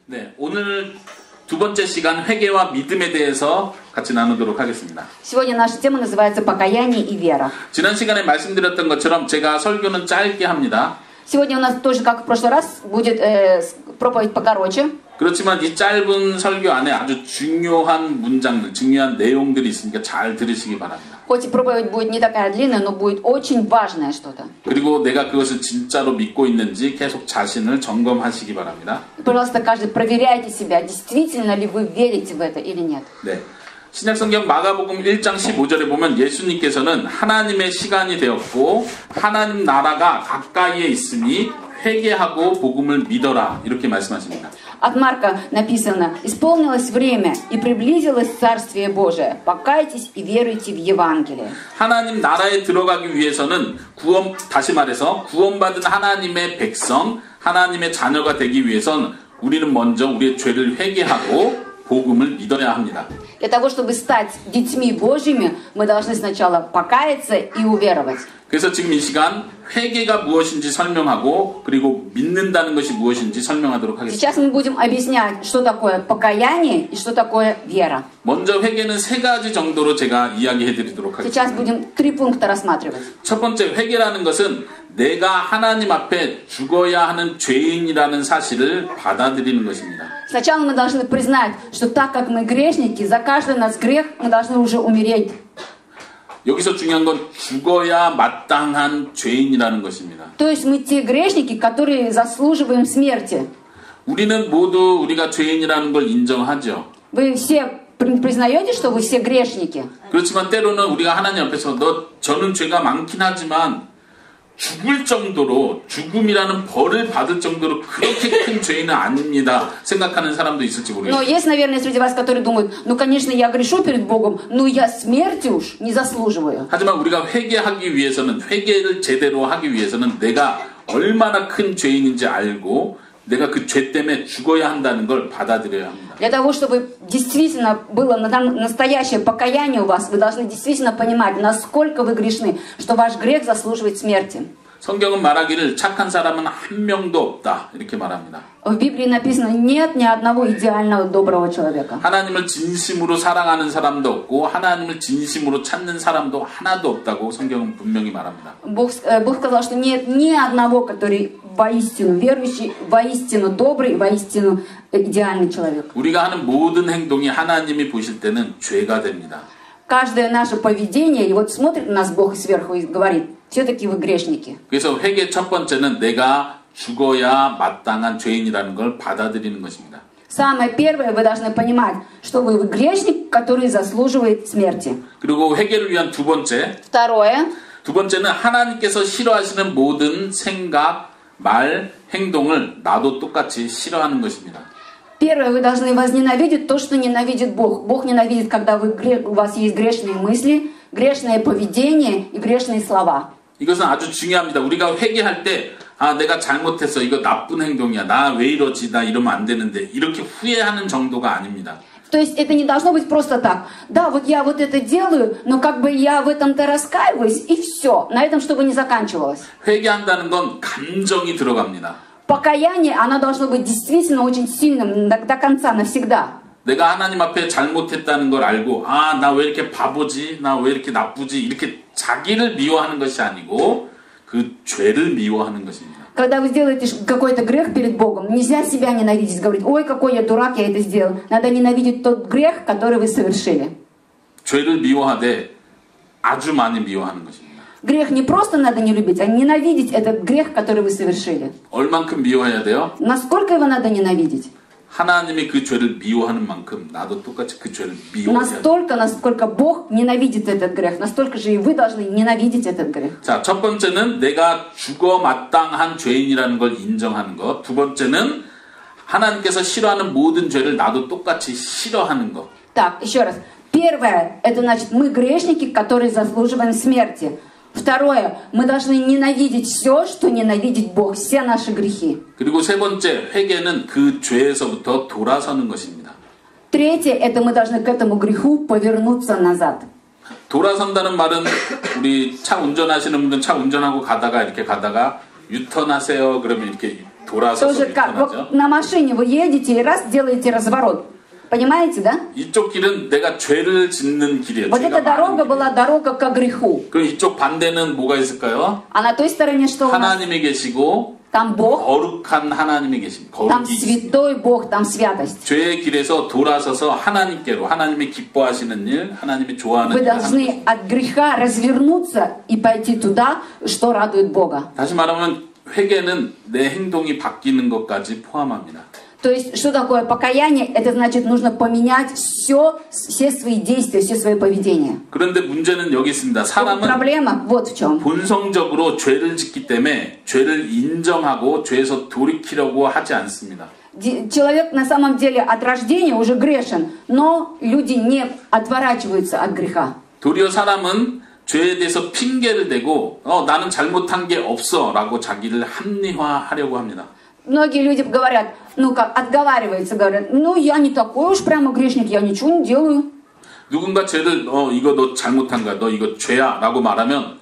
네, 오늘 두 번째 시간 회개와 믿음에 대해서 같이 나누도록 하겠습니다. Сегодня наша тема называется «Покаяние и вера». 지난 시간에 말씀드렸던 것처럼 제가 설교는 짧게 합니다. Сегодня у нас тоже, как в прошлый раз, будет проповедь покороче. 그렇지만 이 짧은 설교 안에 아주 중요한 문장들, 중요한 내용들이 있으니까 잘 들으시기 바랍니다. Хоть и проповедь будет не такая длинная, но будет очень важное что-то. 그리고 내가 그것을 진짜로 믿고 있는지 계속 자신을 점검하시기 바랍니다. Пожалуйста, каждый проверяйте себя, действительно ли вы верите в это или нет. 네. 신약성경 마가복음 1장 15절에 보면 예수님께서는 하나님의 시간이 되었고 하나님 나라가 가까이에 있으니 회개하고 복음을 믿어라 이렇게 말씀하십니다. От Марка написано: «Исполнилось время, и приблизилось Царствие Божие. Покайтесь и веруйте в Евангелие». 하나님 나라에 들어가기 위해서는 다시 말해서 구원받은 하나님의 백성, 하나님의 자녀가 되기 위해서는 우리는 먼저 우리의 죄를 회개하고 복음을 믿어야 합니다. Для того, чтобы стать детьми Божьими, мы должны сначала покаяться и уверовать. 그래서 지금 이 시간 회개가 무엇인지 설명하고 그리고 믿는다는 것이 무엇인지 설명하도록 하겠습니다. Сейчас мы будем объяснять, что такое покаяние и что такое вера. 먼저 회개는 세 가지 정도로 제가 이야기해 드리도록 Сейчас 하겠습니다. будем 3 пункта рассматривать. 첫 번째 회개라는 것은 내가 하나님 앞에 죽어야 하는 죄인이라는 사실을 받아들이는 것입니다. Сначала мы должны признать, что так как мы грешники, за каждый наш грех мы должны уже умереть. 여기서 중요한 건 죽어야 마땅한 죄인이라는 것입니다. То есть мы те грешники, которые заслуживаем смерти. 우리는 모두 우리가 죄인이라는 걸 인정하죠. Вы все признаете, что вы все грешники? 그렇지만 때로는 우리가 하나님 앞에서 저는 죄가 많긴 하지만 죽을 정도로 죽음이라는 벌을 받을 정도로 그렇게 큰 죄인은 아닙니다. 생각하는 사람도 있을지 Но 모르겠어요. есть, наверное, среди вас, которые думают: ну, конечно, я грешу перед Богом, но я смерти уж не заслуживаю. 하지만 우리가 회개하기 위해서는 회개를 제대로 하기 위해서는 내가 얼마나 큰 죄인인지 알고 내가 그 죄 때문에 죽어야 한다는 걸 받아들여야 합니다. Для того, чтобы действительно было настоящее покаяние у вас, вы должны действительно понимать, насколько вы грешны, что ваш грех заслуживает смерти. 성경은 말하기를 착한 사람은 한 명도 없다 이렇게 말합니다. В Библии написано: нет ни одного идеального доброго человека. 하나님을 진심으로 사랑하는 사람도 없고 하나님을 진심으로 찾는 사람도 하나도 없다고 성경은 분명히 말합니다. Бог сказал, что нет ни одного, который воистину верующий, воистину добрый, воистину идеальный человек. 우리가 하는 모든 행동이 하나님이 보실 때는 죄가 됩니다. Каждое наше поведение, и вот смотрит на нас Бог сверху и говорит: все-таки вы грешники. 그래서 회개 첫 번째는 내가 죽어야 마땅한 죄인이라는 걸 받아들이는 것입니다. Самое первое, вы должны понимать, что вы грешник, который заслуживает смерти. 그리고 회개를 위한 두 번째는 하나님께서 싫어하시는 모든 생각, 말, 행동을 나도 똑같이 싫어하는 것입니다. Первое, вы должны возненавидеть то, что ненавидит Бог. Бог ненавидит, когда у вас есть грешные мысли, грешное поведение и грешные слова. 이것은 아주 중요합니다. 우리가 회개할 때 내가 잘못했어. 이거 나쁜 행동이야. 나 왜 이러지? 나 이러면 안 되는데. 이렇게 후회하는 정도가 아닙니다. То есть это не должно быть просто так. Да, вот я вот это делаю, но как бы я в этом-то раскаиваюсь, и все. На этом чтобы не заканчивалось. 회개한다는 건 감정이 들어갑니다. Покаяние, оно должно быть действительно очень сильным до конца, навсегда. 내가 하나님 앞에 잘못했다는 걸 알고 나 왜 이렇게 바보지? 나 왜 이렇게 나쁘지? 이렇게 자기를 미워하는 것이 아니고 그 죄를 미워하는 것입니다. Когда вы сделаете какой-то грех перед Богом, нельзя себя ненавидеть, говорить: ой, какой я дурак, я это сделал. Надо ненавидеть тот грех, который вы совершили. 죄를 미워하되 아주 많이 미워하는 것입니다. Грех не просто надо не любить, а ненавидеть этот грех, который вы совершили. 얼만큼 미워해야 돼요? Насколько его надо ненавидеть? 하나님이 그 죄를 미워하는 만큼 나도 똑같이 그 죄를 미워해야 돼요. Настолько, насколько Бог ненавидит этот грех, настолько же и вы должны ненавидеть этот грех. 자, 첫 번째는 내가 죽어 마땅한 죄인이라는 걸 인정하는 것. 두 번째는 하나님께서 싫어하는 모든 죄를 나도 똑같이 싫어하는 것. Так, еще раз. Первое, это значит, мы грешники, которые заслуживаем смерти. Второе, мы должны ненавидеть все, что ненавидит Бог, все наши грехи. 그리고 세 번째, 회개는 그 죄에서부터 돌아서는 것입니다. Третье, это мы должны к этому греху повернуться назад. 돌아선다는 말은 우리 차 운전하시는 분들은 차 운전하고 가다가 이렇게 가다가 유턴하세요. 그러면 이렇게 돌아서서 Тоже как 편하죠. вот на машине вы едете и раз делаете разворот. Понимаете, да? 이쪽 길은 내가 죄를 짓는 길이에요. Вот 죄가 эта дорога 많은 была 길이에요. дорога к греху. 그럼 이쪽 반대는 뭐가 있을까요? А на той стороне что у нас? 하나님이 계시고 Там Бог, 거룩한 하나님이 계십니다. там 거룩이 있습니다. святой Бог, там святость. 죄의 길에서 돌아서서 하나님께로 하나님이 기뻐하시는 일, 하나님이 좋아하는 Вы 일을 하는 должны 것입니다. от греха развернуться и пойти туда, что радует Бога. 다시 말하면 회개는 내 행동이 바뀌는 것까지 포함합니다. То есть, что такое покаяние? Это значит, нужно поменять все свои действия, все свои поведения. 그런데 문제는 여기 있습니다. 사람은 Проблема вот в чем. 본성적으로 죄를 짓기 때문에 죄를 인정하고 죄에서 돌이키려고 하지 않습니다. Человек на самом деле от рождения уже грешен, но люди не отворачиваются от греха. 도리어 사람은 죄에 대해서 핑계를 대고 나는 잘못한 게 없어 라고 자기를 합리화하려고 합니다. Многие люди говорят, ну как, отговариваются, говорят, ну я не такой уж прямо грешник, я ничего не делаю. 누군가 죄를 이거 너 잘못한 거야, 너 이거 죄야 라고 말하면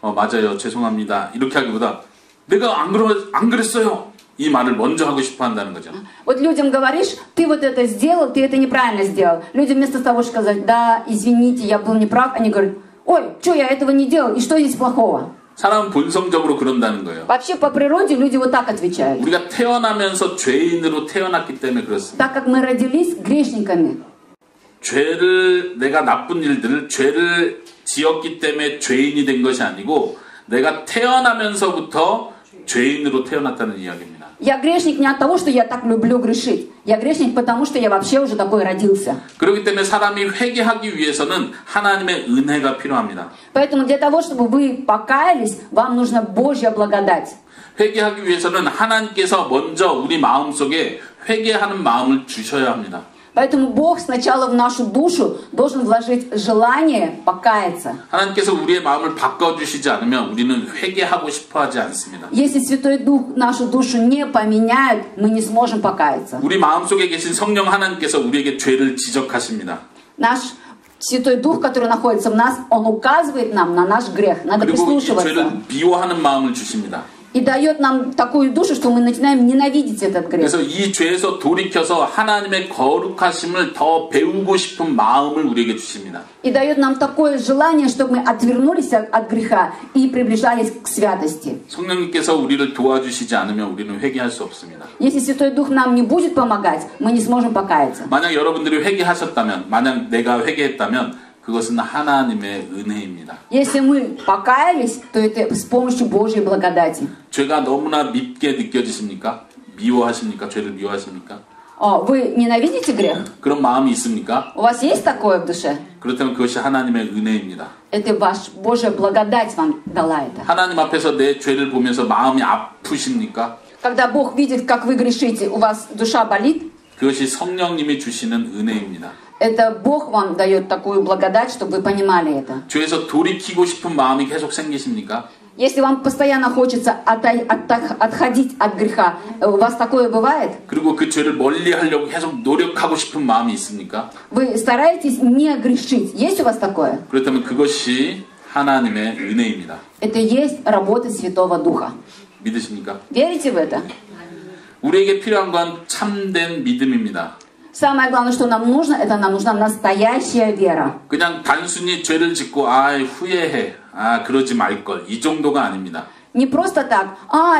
맞아요, 죄송합니다 이렇게 하기보다 내가 안 그랬어요 이 말을 먼저 하고 싶어 한다는 거죠. Вот людям говоришь, ты вот это сделал, ты это неправильно сделал. Люди вместо того, чтобы сказать, да, извините, я был неправ, они говорят, ой, что я этого не делал, и что здесь плохого? 사람은 본성적으로 그런다는 거예요. Вообще по природе люди вот так отвечают. 우리가 태어나면서 죄인으로 태어났기 때문에 그렇습니다. Так как мы родились грешниками. 죄를 내가 나쁜 일들을 죄를 지었기 때문에 죄인이 된 것이 아니고 내가 태어나면서부터 죄인으로 태어났다는 이야기입니다. Я грешник не от того, что я так люблю грешить. Я грешник потому, что я вообще уже такой родился. 그렇기 때문에 사람이 회개하기 위해서는 하나님의 은혜가 필요합니다. Поэтому для того, чтобы вы покаялись, вам нужна Божья благодать. 회개하기 위해서는 하나님께서 먼저 우리 마음속에 회개하는 마음을 주셔야 합니다. Поэтому Бог сначала в нашу душу должен вложить желание покаяться. 하나님께서 우리의 마음을 바꿔주시지 않으면 우리는 회개하고 싶어하지 않습니다. Если Святой Дух нашу душу не поменяет, мы не сможем покаяться. 우리 마음속에 계신 성령 하나님께서 우리에게 죄를 지적하십니다. Наш Святой Дух, который находится в нас, Он указывает нам на наш грех. Надо 그리고 이 прислушиваться. 죄를 미워하는 마음을 주십니다. И дает нам такую душу, что мы начинаем ненавидеть этот грех. 그래서 이 죄에서 돌이켜서 하나님의 거룩하심을 더 배우고 싶은 마음을 우리에게 주십니다. И дает нам такое желание, чтобы мы отвернулись от греха и приближались к святости. 성령님께서 우리를 도와주시지 않으면 우리는 회개할 수 없습니다. Если Святой Дух нам не будет помогать, мы не сможем покаяться. 만약 여러분들이 회개하셨다면, 만약 내가 회개했다면 그것은 하나님의 은혜입니다. Если мы покаялись, то это с помощью Божьей благодати. 죄가 너무나 밉게 느껴지십니까? 미워하십니까? 죄를 미워하십니까? Вы ненавидите грех? 그런 마음이 있습니까? У вас есть такое в душе? 그렇다면 그것이 하나님의 은혜입니다. Это Божья благодать вам дала это. 하나님 앞에서 내 죄를 보면서 마음이 아프십니까? Когда Бог видит, как вы грешите, у вас душа болит, 그것이 성령님이 주시는 은혜입니다. это Бог вам дает такую благодать, чтобы вы понимали это. 죄에서 돌이키고 싶은 마음이 계속 생기십니까? Если вам постоянно хочется отходить от греха, у вас такое бывает? 그리고 그 죄를 멀리 하려고 계속 노력하고 싶은 마음이 있습니까? Вы стараетесь не грешить. Есть у вас такое? 그렇다면 그것이 하나님의 은혜입니다. Это есть работа Святого Духа. 믿으십니까? Верите в это? 우리에게 필요한 건 참된 믿음입니다. Самое главное, что нам нужно, это нам нужна настоящая вера. 그냥 단순히 죄를 짓고 후회해. 그러지 말걸. 이 정도가 아닙니다. Не просто так,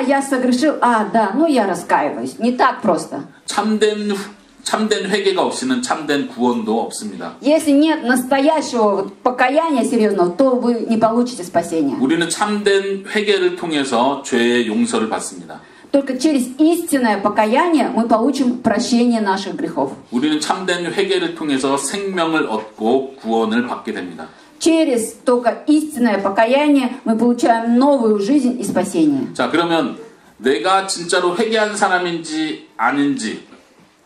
я согрешил, да, ну я раскаиваюсь. Не так просто. 참된 회개가 없이는 참된 구원도 없습니다. Если нет настоящего покаяния серьезного, то вы не получите спасения. 우리는 참된 회개를 통해서 죄의 용서를 받습니다. Только через истинное покаяние мы получим прощение наших грехов. 우리는 참된 회개를 통해서 생명을 얻고 구원을 받게 됩니다. Через только истинное покаяние мы получаем новую жизнь и спасение. 자, 그러면 내가 진짜로 회개한 사람인지 아닌지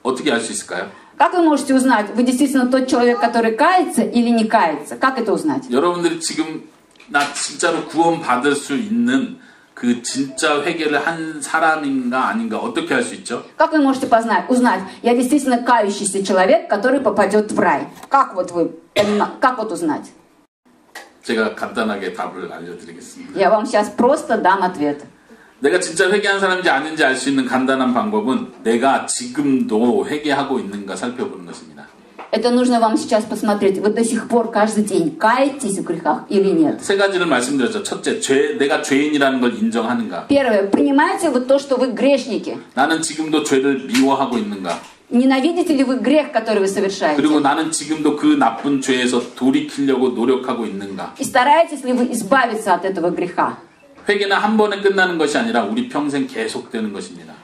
어떻게 알 수 있을까요? Как вы можете узнать, вы действительно тот человек, который кается или не кается? Как это узнать? 여러분들이 지금 나 진짜로 구원 받을 수 있는 그 진짜 회개를 한 사람인가 아닌가 어떻게 할 수 있죠? Как вы можете узнать, я действительно кающийся человек, который попадет в рай? Как вот узнать? 제가 간단하게 답을 알려드리겠습니다. Я вам сейчас просто дам ответ. 내가 진짜 회개한 사람인지 아닌지 알 수 있는 간단한 방법은 내가 지금도 회개하고 있는가 살펴보는 것입니다. Это нужно вам сейчас посмотреть. Вы до сих пор каждый день каетесь в грехах или нет? 세 가지를 말씀드렸죠. 첫째, 내가 죄인이라는 걸 인정하는가? Первое. Принимаете вы то, что вы грешники? 나는 지금도 죄를 미워하고 있는가? Ненавидите ли вы грех, который вы совершаете? 그리고 나는 지금도 그 나쁜 죄에서 돌이키려고 노력하고 있는가? И стараетесь ли вы избавиться от этого греха? 회개는 한 번에 끝나는 것이 아니라 우리 평생 계속되는 것입니다.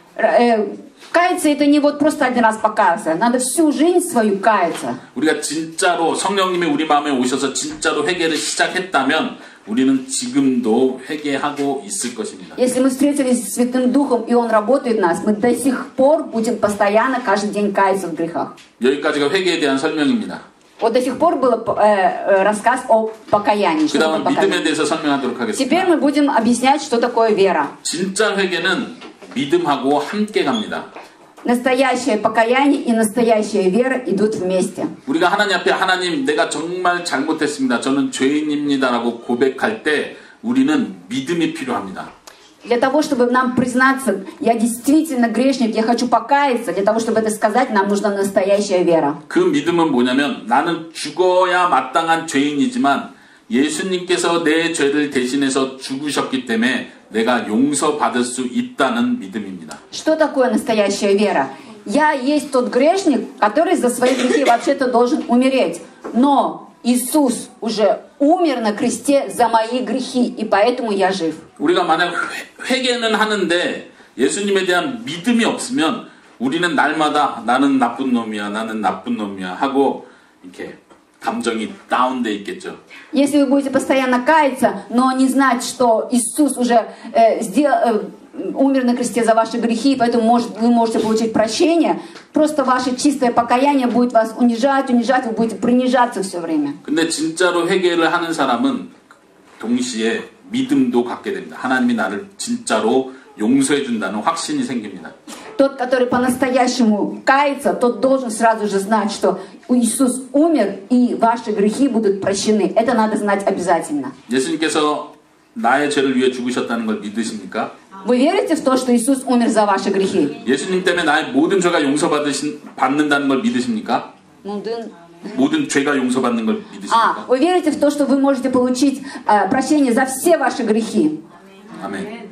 Каяться это не вот просто один раз покаяться. Надо всю жизнь свою каяться. 우리가 진짜로 성령님이 우리 마음에 오셔서 진짜로 회개를 시작했다면 우리는 지금도 회개하고 있을 것입니다. Если мы встретились с Святым Духом и Он работает в нас, мы до сих пор будем постоянно каждый день каяться в грехах. 여기까지가 회개에 대한 설명입니다. Вот до сих пор был рассказ о покаянии. 그 다음은 믿음에 대해서 설명하도록 Теперь 하겠습니다. мы будем объяснять, что такое вера. 진짜 회개는 믿음하고 함께 갑니다. Настоящее покаяние и настоящая вера идут вместе. 우리가 하나님 앞에 하나님 내가 정말 잘못했습니다. 저는 죄인입니다라고 고백할 때 우리는 믿음이 필요합니다. Для того, чтобы нам признаться, я действительно грешник, я хочу покаяться, для того, чтобы это сказать, нам нужна настоящая вера. 그 믿음은 뭐냐면 나는 죽어야 마땅한 죄인이지만 예수님께서 내 죄를 대신해서 죽으셨기 때문에 내가 용서받을 수 있다는 믿음입니다. Что такое настоящая вера? Я есть тот грешник, который за свои грехи вообще-то должен умереть. Но Иисус уже умер на кресте за мои грехи, и поэтому я жив. 우리가 만약 회개는 하는데 예수님에 대한 믿음이 없으면 우리는 날마다 나는 나쁜 놈이야, 나는 나쁜 놈이야 하고 이렇게 감정이 다운돼 있겠죠. Если вы будете постоянно каяться, но не знать, что Иисус уже умер на кресте за ваши грехи, поэтому вы можете получить прощение, просто ваше чистое покаяние будет вас унижать, вы будете принижаться все время. 근데 진짜로 회개를 하는 사람은 동시에 믿음도 갖게 됩니다. 하나님이 나를 진짜로 용서해 준다는 확신이 생깁니다. Тот, который по-настоящему кается, тот должен сразу же знать, что Иисус умер, и ваши грехи будут прощены. Это надо знать обязательно. 예수님께서 나의 죄를 위해 죽으셨다는 걸 믿으십니까? Вы верите в то, что Иисус умер за ваши грехи? 예수님 때문에 나의 모든 죄가 용서받는다는 걸 믿으십니까? 모든 죄가 용서받는 걸 믿으십니까? Вы верите в то, что вы можете получить прощение за все ваши грехи? 아멘.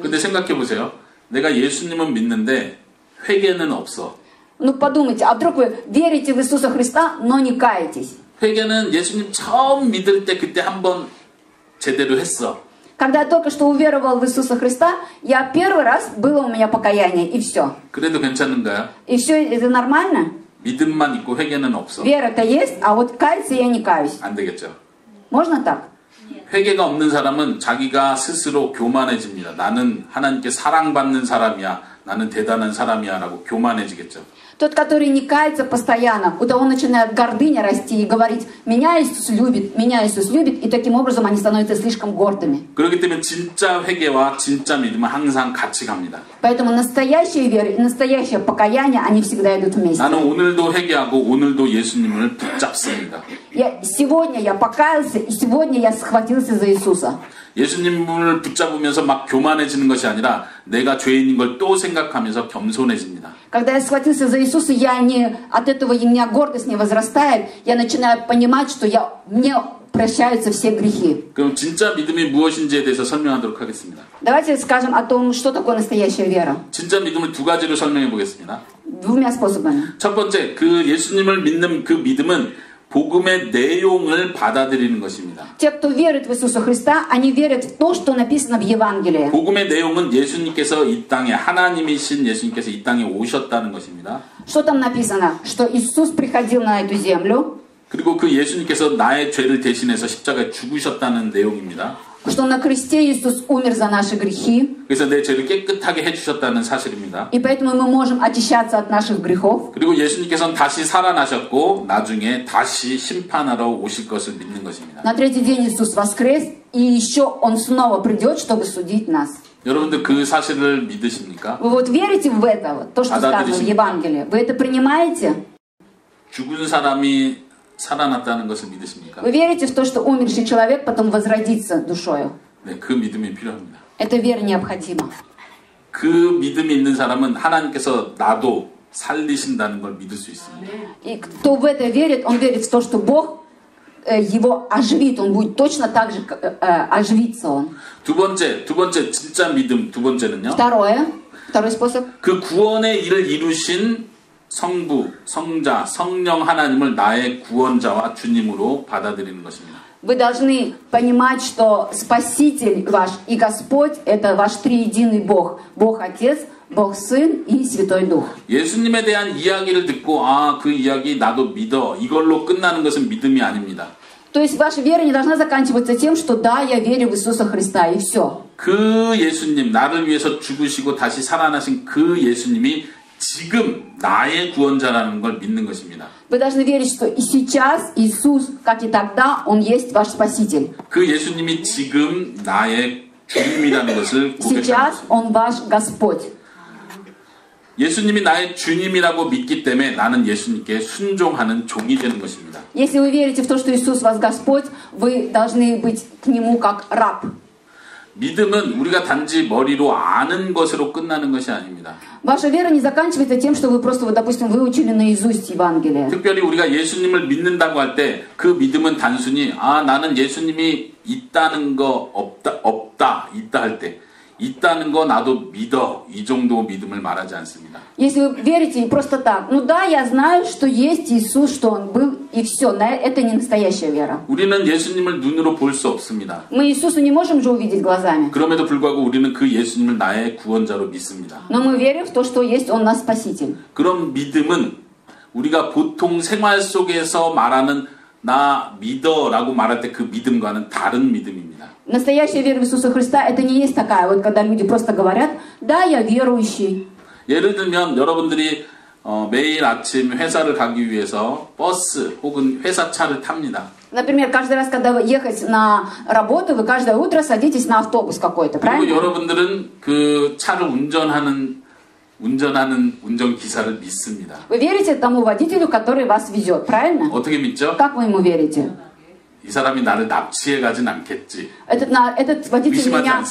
근데 생각해 보세요. 내가 예수님은 믿는데 회개는 없어. Ну подумайте, а вдруг вы верите в Иисуса Христа, но не каетесь? 회개는 예수님 처음 믿을 때 그때 한번 제대로 했어. Когда я только что уверовал в Иисуса Христа, я первый раз, было у меня покаяние, и все. 그래도 괜찮은가요? И все, это нормально? 믿음만 있고 회개는 없어. Вера-то есть, а вот каяться я не каюсь. 안 되겠죠. Можно так? 회개가 없는 사람은 자기가 스스로 교만해집니다. 나는 하나님께 사랑받는 사람이야. 나는 대단한 사람이야. 라고 교만해지겠죠. Тот, который не кается постоянно, у того начинает гордыня расти и говорить, меня Иисус любит, и таким образом они становятся слишком гордыми. 그렇기 때문에 진짜 회개와 진짜 믿음은 항상 같이 갑니다. Поэтому настоящая вера и настоящее покаяние, они всегда идут вместе. 나는 오늘도 회개하고 오늘도 예수님을 붙잡습니다. Сегодня я покаялся, и сегодня я схватился за Иисуса. 예수님을 붙잡으면서 막 교만해지는 것이 아니라 내가 죄인인 걸 또 생각하면서 겸손해집니다. Когда я схватился за Иисуса, от этого у меня гордость не возрастает, я начинаю понимать, что мне прощаются все грехи. 그럼 진짜 믿음이 무엇인지에 대해서 설명하도록 하겠습니다. Давайте скажем о том, что такое настоящая вера. 진짜 믿음을 두 가지로 설명해 보겠습니다. Двумя способами. 첫 번째, 그 예수님을 믿는 그 믿음은 복음의 내용을 받아들이는 것입니다. Те, кто верит в Иисуса Христа, они верят в то, что написано в Евангелии. 복음의 내용은 예수님께서 이 땅에 하나님이신 예수님께서 이 땅에 오셨다는 것입니다. Что там написано? Что Иисус приходил на эту землю. 그리고 그 예수님께서 나의 죄를 대신해서 십자가에 죽으셨다는 내용입니다. Что на кресте Иисус умер за наши грехи. 그래서 내 죄를 깨끗하게 해주셨다는 사실입니다. И поэтому мы можем очищаться от наших грехов. 그리고 예수님께서는 다시 살아나셨고 나중에 다시 심판하러 오실 것을 믿는 것입니다. На третий день Иисус воскрес, и еще Он снова придет, чтобы судить нас. 여러분들 그 사실을 믿으십니까? Вы вот верите в это, то, что сказано в Евангелии? Вы это принимаете? 죽은 사람이 살아났다는 것을 믿으십니까? Вы верите в то, что умерший человек потом возродится душою? 네, 그 믿음이 필요합니다. Эта вера необходима. 그 믿음이 있는 사람은 하나님께서 나도 살리신다는 걸 믿을 수 있습니다. И кто в это верит, он верит в то, что Бог его оживит, он будет точно так же оживиться он. 두 번째 진짜 믿음 두 번째는요. Второй способ. 그 구원의 일을 이루신 성부, 성자, 성령 하나님을 나의 구원자와 주님으로 받아들이는 것입니다. Вы должны понимать, что Спаситель ваш и Господь – это ваш триединый Бог. Бог Отец, Бог Сын и Святой Дух. 예수님에 대한 이야기를 듣고 그 이야기 나도 믿어 이걸로 끝나는 것은 믿음이 아닙니다. То есть ваша вера не должна заканчиваться тем, что да, я верю в Иисуса Христа и все. 그 예수님, 나를 위해서 죽으시고 다시 살아나신 그 예수님이 지금 나의 구원자라는 걸 믿는 것입니다. Вы должны верить, что и сейчас Иисус, как и тогда, Он есть ваш Спаситель. 그 예수님이 지금 나의 주님이라는 것을 고백하는 Сейчас 것입니다. Он ваш Господь. 예수님이 나의 주님이라고 믿기 때문에 나는 예수님께 순종하는 종이 되는 것입니다. Если вы верите в то, что Иисус ваш Господь, вы должны быть к Нему как раб. 믿음은 우리가 단지 머리로 아는 것으로 끝나는 것이 아닙니다. Ваша вера не заканчивается тем, что вы просто, допустим, выучили наизусть Евангелие. 특별히 우리가 예수님을 믿는다고 할 때 그 믿음은 단순히 나는 예수님이 있다는 거 없다 있다 할 때 있다는 거 나도 믿어 이 정도 믿음을 말하지 않습니다. Если вы верите просто так, ну да, я знаю, что есть Иисус, что Он был, и все, это не настоящая вера. 우리는 예수님을 눈으로 볼 수 없습니다. Мы Иисуса не можем же увидеть глазами. 그럼에도 불구하고 우리는 그 예수님을 나의 구원자로 믿습니다. Но мы верим в то, что есть Он наш Спаситель. 그런 믿음은 우리가 보통 생활 속에서 말하는 나 믿어라고 말할 때 그 믿음과는 다른 믿음입니다. Настоящая вера в Иисуса Христа, это не есть такая, вот когда люди просто говорят, да, я верующий. 예를 들면 여러분들이 매일 아침 회사를 가기 위해서 버스 혹은 회사 차를 탑니다. Например, каждый раз, когда вы ехать на работу, вы каждое утро садитесь на автобус какой-то, 그리고 правильно? 여러분들은 그 차를 운전하는 운전기사를 믿습니다. Вы верите тому водителю, который вас везет, правильно? 어떻게 믿죠? Как вы ему верите? 이 사람이 나를 납치해 가진 않겠지. Этот водитель меня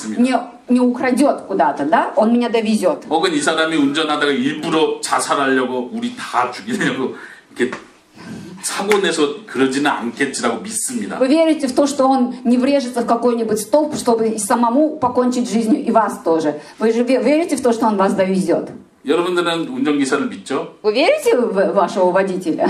не украдет куда-то, да? Он меня довезет. 혹은 이 사람이 운전하다가 일부러 자살하려고 우리 다 죽이려고 이렇게 사고 내서 그러지는 않겠지라고 믿습니다. Вы верите в то, что он не врежется в какой-нибудь столб, чтобы самому покончить жизнью, и вас тоже. Вы же верите в то, что он вас довезет? 여러분들은 운전기사를 믿죠? Вы верите в вашего водителя?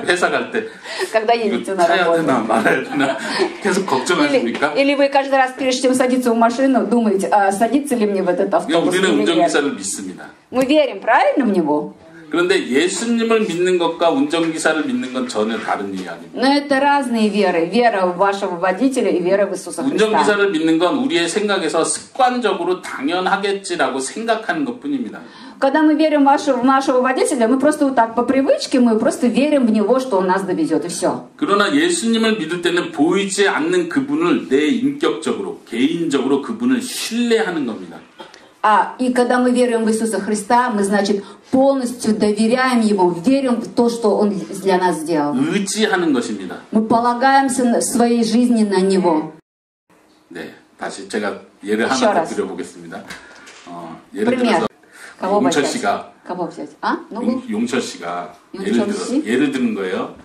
회사 갈 때 Когда едете на 타야 работу? 되나 말아야 되나 계속 걱정하십니까? Или вы каждый раз, прежде чем садиться в машину, думаете, садиться ли мне в этот автобус 우리는 или нет? 운전기사를 믿습니다. Мы верим, правильно, в него? 그런데 예수님을 믿는 것과 운전기사를 믿는 건 전혀 다른 이야기입니다. Но это разные веры. Вера в вашего водителя и вера в Иисуса Христа. 운전기사를 믿는 건 우리의 생각에서 습관적으로 당연하겠지라고 생각하는 것뿐입니다. Когда мы верим в нашего водителя, мы просто вот так по привычке, мы просто верим в него, что он нас довезет, и все. 그러나 예수님을 믿을 때는 보이지 않는 그분을 내 인격적으로, 개인적으로 그분을 신뢰하는 겁니다. И когда мы верим в Иисуса Христа, мы, значит, полностью доверяем Ему, верим в то, что Он для нас сделал. 의지하는 것입니다. Мы полагаемся в своей жизни на Него. 네, 다시 제가 예를 하나 더 드려보겠습니다. 예를 들어서 용철 씨가 용철 씨가 예를 드는 거예요.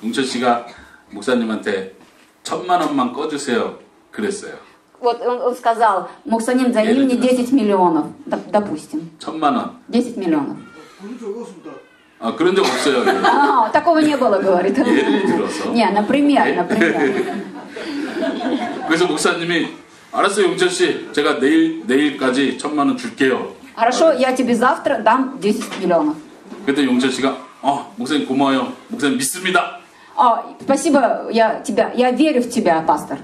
용철 씨가 목사님한테 1,000만 원만 꺼주세요. 그랬어요. Вот он сказал, Муксаним, займи мне 10 миллионов, допустим. 1,000만 원. 10 миллионов. 그런 적 없어요. Такого не было, говорит. 예를 들어서. Не, например. 그래서 목사님이 알았어요, 용철 씨. 제가 내일까지 1,000만 원 줄게요. Хорошо, я тебе завтра дам 10 миллионов. 그때 용철 씨가 목사님 고마워요. 목사님 믿습니다. Спасибо, я верю в тебя, пастор.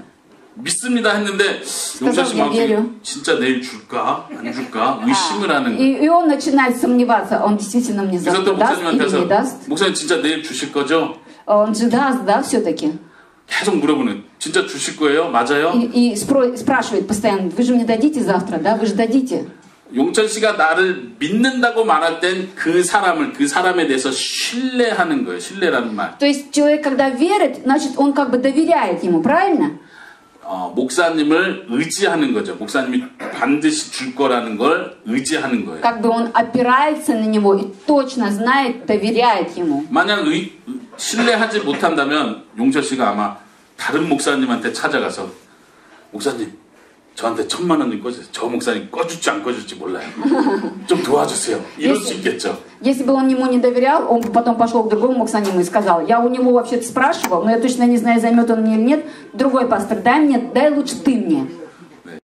믿습니다 했는데 용철 씨 마음속에 진짜 내일 줄까 안 줄까 의심을 하는 거예요. И он начинает сомневаться, он действительно мне завтра даст или не даст. 목사님 진짜 내일 주실 거죠? Он же даст, да, все-таки. 계속 물어보는. 진짜 주실 거예요? 맞아요? И спрашивает постоянно, вы же мне дадите завтра, да? Вы же дадите. 용철 씨가 나를 믿는다고 말할 땐 그 사람에 대해서 신뢰하는 거예요. 신뢰라는 말. То есть человек, когда верит, значит, он как бы доверяет ему, правильно? 목사님을 의지하는 거죠. 목사님이 반드시 줄 거라는 걸 의지하는 거예요. Как бы он опирается на него и точно знает, доверяет ему. 만약 신뢰하지 못한다면 용철 씨가 아마 다른 목사님한테 찾아가서 목사님 저한테 1,000만 원을 꺼주세요. 저 목사님 꺼줄지 안 꺼줄지 몰라요. 좀 도와주세요. 이럴 수 있겠죠. Если бы он ему не доверял, он бы потом пошел к другому муксаниму и сказал, я у него вообще-то спрашивал, но я точно не знаю, займет он мне или нет. Другой пастор, дай лучше ты мне. 네.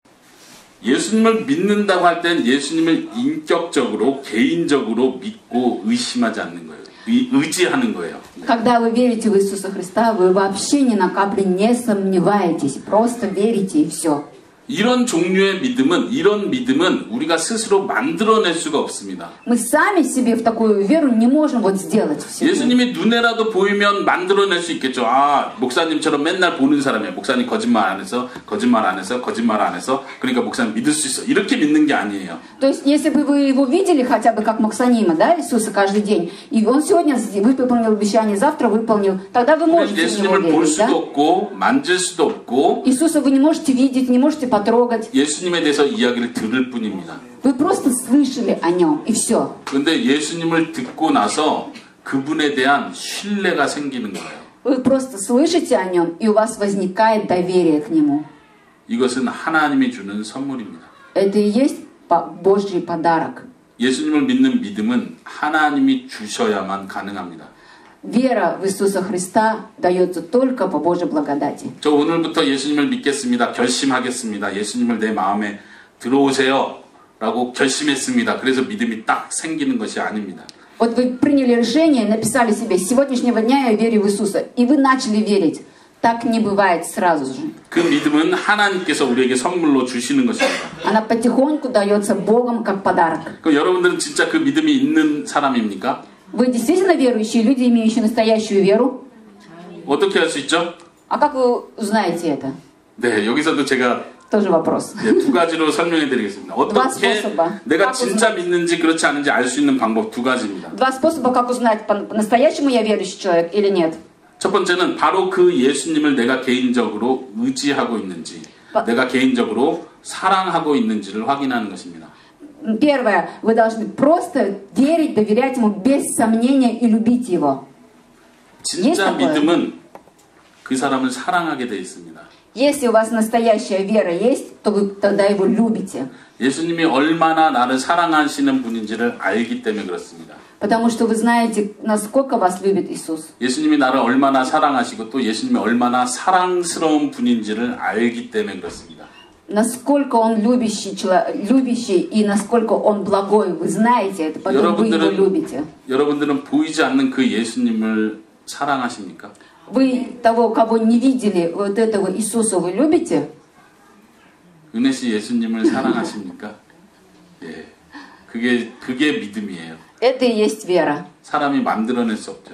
예수님을 믿는다고 할 땐 예수님을 인격적으로 개인적으로 믿고 의심하지 않는 거예요. 의지하는 거예요. Когда вы верите в Иисуса Христа, вы вообще ни на капле не сомневаетесь, просто верите и все. 이런 종류의 믿음은 우리가 스스로 만들어낼 수가 없습니다. Мы сами себе в такую веру не можем вот сделать в себе. 예수님이 눈에라도 보이면 만들어낼 수 있겠죠. 아, 목사님처럼 맨날 보는 사람이야. 목사님 거짓말 안 해서. 그러니까 목사님 믿을 수 있어. 이렇게 믿는 게 아니에요. То есть, если бы вы его видели хотя бы как Максанима, да, Иисуса каждый день, и он сегодня выполнил обещание, завтра выполнил, тогда вы можете в него 예수님을 볼 верить, 수도 да? 없고 만질 수도 없고 Иисуса вы не можете видеть, не можете потрогать. 예수님에 대해서 이야기를 들을 뿐입니다. Вы просто слышали о нем, и все. 그런데 예수님을 듣고 나서 그분에 대한 신뢰가 생기는 거예요. Вы просто слышите о нем, и у вас возникает доверие к нему. 이것은 하나님이 주는 선물입니다. Это и есть Божий подарок. 예수님을 믿는 믿음은 하나님이 주셔야만 가능합니다. Вера в Иисуса Христа дается только по Божьей благодати. 저 오늘부터 예수님을 믿겠습니다. 결심하겠습니다. 예수님을 내 마음에 들어오세요. 라고 결심했습니다. 그래서 믿음이 딱 생기는 것이 아닙니다. Вот вы приняли решение, написали себе, с сегодняшнего дня я верю в Иисуса, и вы начали верить. Так не бывает сразу же. 그 믿음은 하나님께서 우리에게 선물로 주시는 것입니다. Она потихоньку дается Богом как подарок. 그럼 여러분들은 진짜 그 믿음이 있는 사람입니까? Вы действительно верующие люди, имеющие настоящую веру? 어떻게 할 수 있죠? А как вы узнаете это? 네, 여기서도 제가 Тоже вопрос. 두 가지로 설명해 드리겠습니다. 어떻게 내가 진짜 믿는지 그렇지 않은지 알 수 있는 방법 두 가지입니다. Два способа, как узнать, по-настоящему я верующий человек или нет. 첫 번째는 바로 그 예수님을 내가 개인적으로 의지하고 있는지, 내가 개인적으로 사랑하고 있는지를 확인하는 것입니다. Первое, вы должны просто верить, доверять ему без сомнения и любить его. 진짜 믿음은 그 사람을 사랑하게 돼 있습니다. Если у вас настоящая вера есть, то вы тогда его любите. 예수님이 얼마나 나를 사랑하시는 분인지를 알기 때문에 그렇습니다. Потому что вы знаете, насколько вас любит Иисус. 예수님이 나를 얼마나 사랑하시고 또 예수님이 얼마나 사랑스러운 분인지를 알기 때문에 그렇습니다. Насколько он любящий и насколько он благой, вы знаете это, поэтому вы его любите. 여러분들은 보이지 않는 그 예수님을 사랑하십니까? Вы того, кого не видели, вот этого Иисуса вы любите? 은혜 씨 예수님을 사랑하십니까? 예, 그게 믿음이에요. Это и есть вера. 사람이 만들어낼 수 없죠.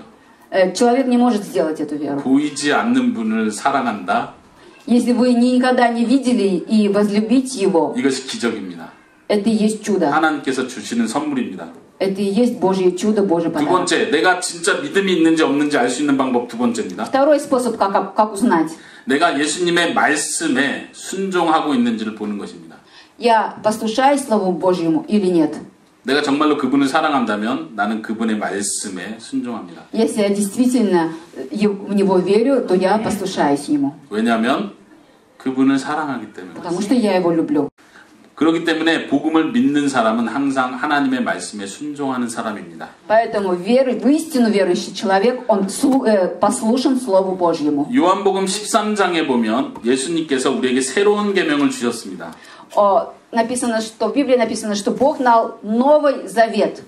Человек не может сделать эту веру. 보이지 않는 분을 사랑한다. Если вы никогда не видели и возлюбить его, 이것이 기적입니다. это и есть чудо. 하나님께서 주시는 선물입니다. Это и есть Божье чудо, Божий 두 подарок. 번째, 내가 진짜 믿음이 있는지 없는지 알 수 있는 방법 두 번째입니다. Второй способ, как узнать. 내가 예수님의 말씀에 순종하고 있는지를 보는 것입니다. Я послушаюсь Слову Божьему или нет? 내가 정말로 그분을 사랑한다면 나는 그분의 말씀에 순종합니다. Если я действительно в Него верю, то я послушаюсь Ему. 왜냐하면 그분을 사랑하기 때문에. Потому что я Его люблю. 그렇기 때문에 복음을 믿는 사람은 항상 하나님의 말씀에 순종하는 사람입니다. Поэтому в истину верующий человек, он послушен Слову Божьему. 요한복음 13장에 보면 예수님께서 우리에게 새로운 계명을 주셨습니다. Написано, что в Библии написано, что Бог дал Новый Завет.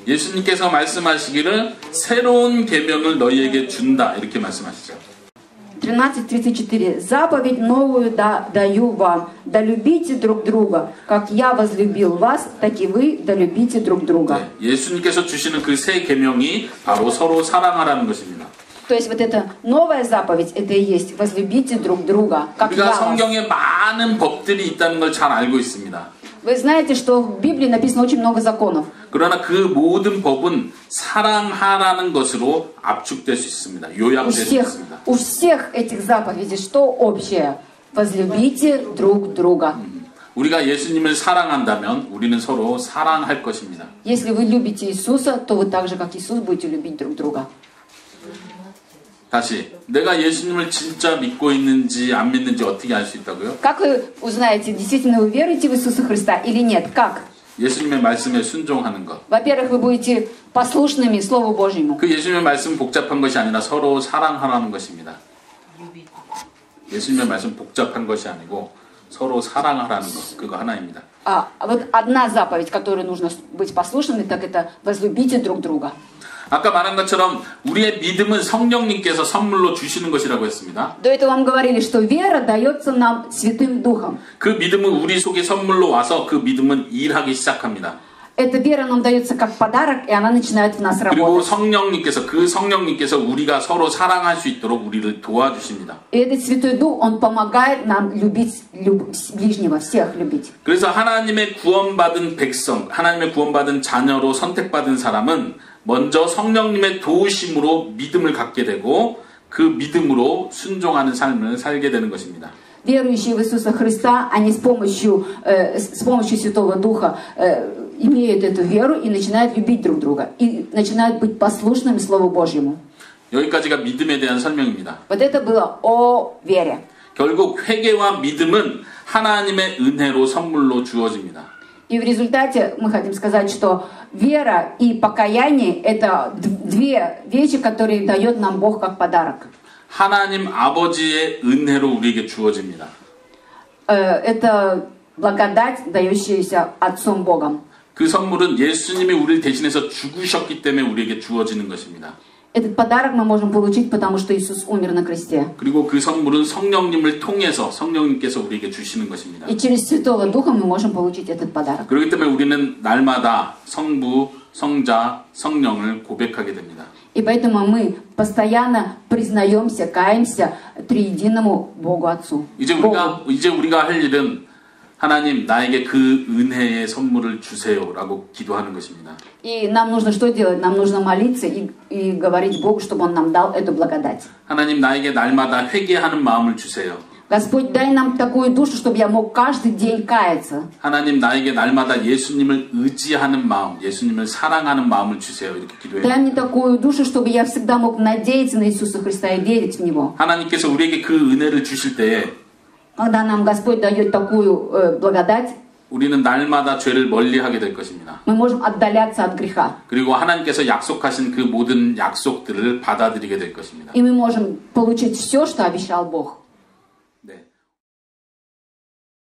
예수님께서 말씀하시기를 새로운 계명을 너희에게 준다 이렇게 말씀하시죠. 13:34. Заповедь новую даю вам, да любите друг друга, как я возлюбил вас, так и вы да любите друг друга. 네, 예수님께서 주시는 그 새 계명이 바로 서로 사랑하라는 것입니다. То есть вот эта новая заповедь, это и есть возлюбите друг друга, как я 우리가 вас. 성경에 많은 법들이 있다는 걸 잘 알고 있습니다. Вы знаете, что в Библии написано очень много законов. 그러나 그 모든 법은 사랑하라는 것으로 압축될 수 있습니다. 요약될 수 있습니다. У всех этих заповедей что общее? Возлюбите друг друга. 우리가 예수님을 사랑한다면 우리는 서로 사랑할 것입니다. Если вы любите Иисуса, то вы так же, как Иисус, будете любить друг друга. 다시 내가 예수님을 진짜 믿고 있는지 안 믿는지 어떻게 알 수 있다고요? Как вы узнаете, действительно вы веруете в Иисуса Христа или нет? Как? 예수님의 말씀에 순종하는 것. Во-первых, вы будете послушными Слову Божьему. 그 예수님의 말씀 복잡한 것이 아니라 서로 사랑하라는 것입니다. 예수님의 말씀 복잡한 것이 아니고 서로 사랑하라는 것. 그거 하나입니다. А вот одна заповедь, которой нужно быть послушными, так это возлюбите друг друга. 아까 말한 것처럼 우리의 믿음은 성령님께서 선물로 주시는 것이라고 했습니다. До этого вам говорили, что вера дается нам Святым Духом. 그 믿음은 우리 속에 선물로 와서 그 믿음은 일하기 시작합니다. Эта вера нам дается как подарок, и она начинает в нас 그리고 работать. 그 성령님께서 우리가 서로 사랑할 수 있도록 우리를 도와주십니다. И этот Святой Дух, Он помогает нам любить ближнего, всех любить. 그래서 하나님의 구원받은 백성, 하나님의 구원받은 자녀로 선택받은 사람은 먼저 성령님의 도우심으로 믿음을 갖게 되고 그 믿음으로 순종하는 삶을 살게 되는 것입니다. Верующие в Иисуса Христа, они с помощью Святого Духа имеют эту веру и начинают любить друг друга. И начинают быть послушными Слову Божьему. 여기까지가 믿음에 대한 설명입니다. Вот это было о вере. 결국 회개와 믿음은 하나님의 은혜로 선물로 주어집니다. И в результате мы хотим сказать, что вера и покаяние – это две вещи, которые дает нам Бог как подарок. 하나님 아버지의 은혜로 우리에게 주어집니다. Это благодать, дающаяся Отцом Богом. 그 선물은 예수님이 우리를 대신해서 죽으셨기 때문에 우리에게 주어지는 것입니다. Этот подарок мы можем получить, потому что Иисус умер на кресте. 그리고 그 선물은 성령님을 통해서 성령님께서 우리에게 주시는 것입니다. И через Святого Духа мы можем получить этот подарок. 그렇기 때문에 우리는 날마다 성부, 성자, 성령을 고백하게 됩니다. И поэтому мы постоянно признаемся, каемся триединому Богу Отцу. 이제 우리가 할 일은 하나님 나에게 그 은혜의 선물을 주세요라고 기도하는 것입니다. И нам нужно что делать? Нам нужно молиться и говорить Богу, чтобы Он нам дал эту благодать. 하나님 나에게 날마다 회개하는 마음을 주세요. Господь, дай нам такую душу, чтобы я мог каждый день каяться. 하나님 나에게 날마다 예수님을 의지하는 마음, 예수님을 사랑하는 마음을 주세요. 이렇게 기도해요. Дай мне такую душу, чтобы я всегда мог надеяться на Иисуса Христа и верить в Него. 하나님께서 우리에게 그 은혜를 주실 때에 Когда нам Господь дает такую благодать, 우리는 날마다 죄를 멀리하게 될 것입니다. мы можем отдаляться от греха. 그리고 하나님께서 약속하신 그 모든 약속들을 받아들이게 될 것입니다. И мы можем получить все, что обещал Бог.